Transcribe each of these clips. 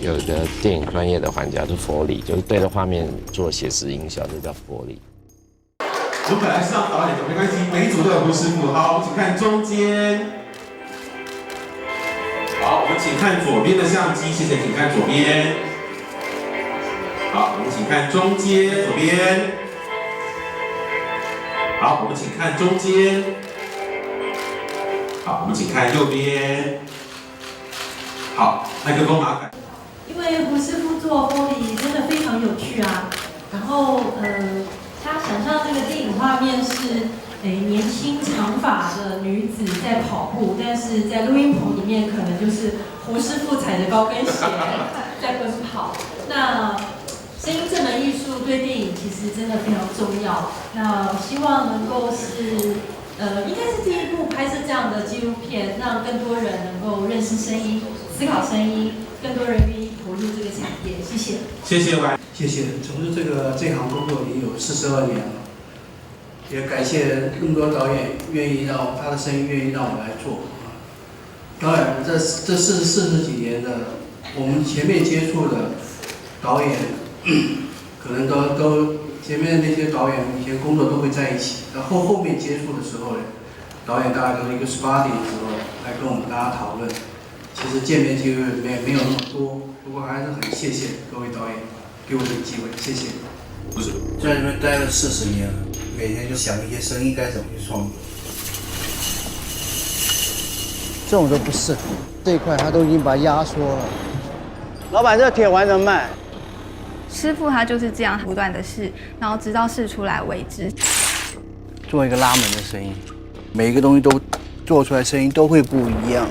有一个电影专业的环节是佛理，就是对着画面做写实音效，这叫佛理。我们本来是要导演的，没关系，每一组都有胡师傅。好，我们请看中间。好，我们请看左边的相机，谢谢，请看左边。好，我们请看中间，左边。好，我们请看中间。好，我们请看右边。好，麦克风麻烦。因为胡师傅做Foley真的非常有趣啊，然后他想象那个电影画面是年轻长发的女子在跑步，但是在录音棚里面可能就是胡师傅踩着高跟鞋在奔跑。那声音这门艺术对电影其实真的非常重要。那希望能够是应该是第一部拍摄这样的纪录片，让更多人能够认识声音、思考声音，更多人愿意投入这个产业。谢谢。谢谢完。谢谢，从事这行工作已经有42年了，也感谢那么多导演愿意让他的声音愿意让我来做。当然，这40几年的我们前面接触的导演，可能都前面那些导演以前工作都会在一起，然后后面接触的时候呢，导演大概都一个sparring的时候来跟我们大家讨论。其实见面机会没有那么多，不过还是很谢谢各位导演给我这个机会，谢谢。在这边待了40年了，每天就想一些生意该怎么去创作。这种都不是，这一块他都已经把它压缩了。老板，这铁丸怎么卖？师傅他就是这样不断的试，然后直到试出来为止。做一个拉门的声音，每一个东西都做出来声音都会不一样。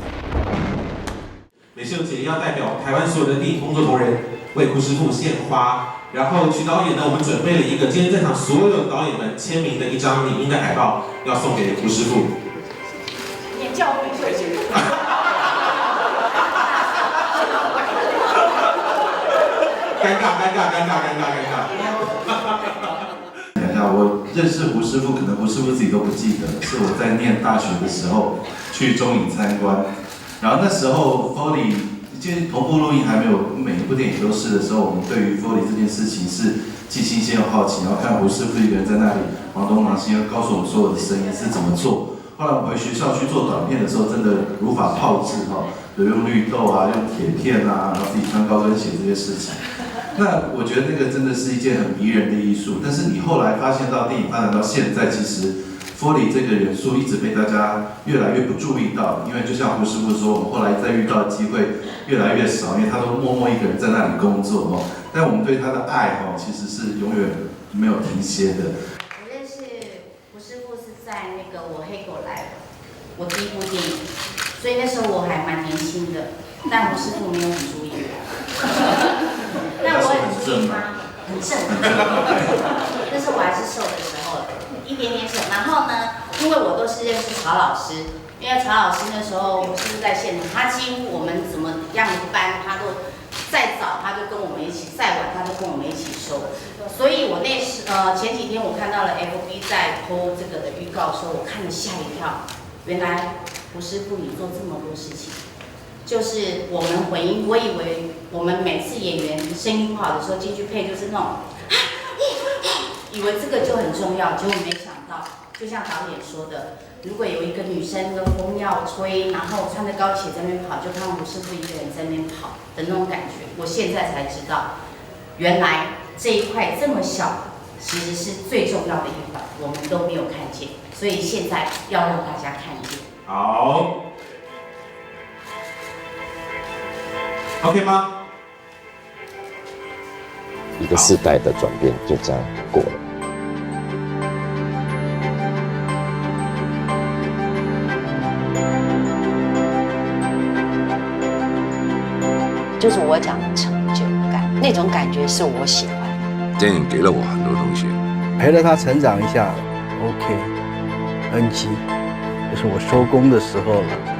美秀姐要代表台湾所有的电影工作同仁为胡师傅献花，然后曲导演呢，我们准备了一个今天在场所有导演们签名的一张影音的海报，要送给胡师傅。也叫美秀姐。尴尬。想一下，我认识胡师傅，可能胡师傅自己都不记得，是我在念大学的时候去中影参观，然后那时候 Foley 就同步录音还没有每一部电影都是的时候，我们对于 Foley 这件事情是既新鲜又好奇，然后看胡师傅一个人在那里忙东忙西，告诉我们所有的声音是怎么做。后来我们回学校去做短片的时候，真的如法炮制哈，有用绿豆啊，用铁片啊，然后自己穿高跟鞋这些事情。那我觉得那个真的是一件很迷人的艺术，但是你后来发现到电影发展到现在，其实 Foley 这个元素一直被大家越来越不注意到，因为就像胡师傅说，我们后来再遇到的机会越来越少，因为他都默默一个人在那里工作哦。但我们对他的爱哦，其实是永远没有停歇的。我认识胡师傅是在那个我黑狗来了，我第一部电影，所以那时候我还蛮年轻的，但胡师傅没有很注意我。那我很注意吗？很正，但是我还是瘦的时候，一点点瘦。然后呢，因为我都是认识曹老师，因为曹老师那时候我是在现场，他几乎我们怎么样搬，他都再早他就跟我们一起，再晚他就跟我们一起收。所以我前几天我看到了 FB 在 po 这个的预告的时候，我看了吓一跳，原来胡师傅你做这么多事情。就是我们回音，我以为我们每次演员声音不好的时候进去配就是那种，以为这个就很重要，结果没想到，就像导演说的，如果有一个女生的风要吹，然后穿着高跟鞋在那边跑，就看胡师傅一个人在那边跑的那种感觉，我现在才知道，原来这一块这么小，其实是最重要的一环，我们都没有看见，所以现在要让大家看一遍。好。OK 吗？一个世代的转变就这样过了。就是我讲的成就感，那种感觉是我喜欢的。电影给了我很多东西，陪着他成长一下 ，OK，NG，就是我收工的时候了。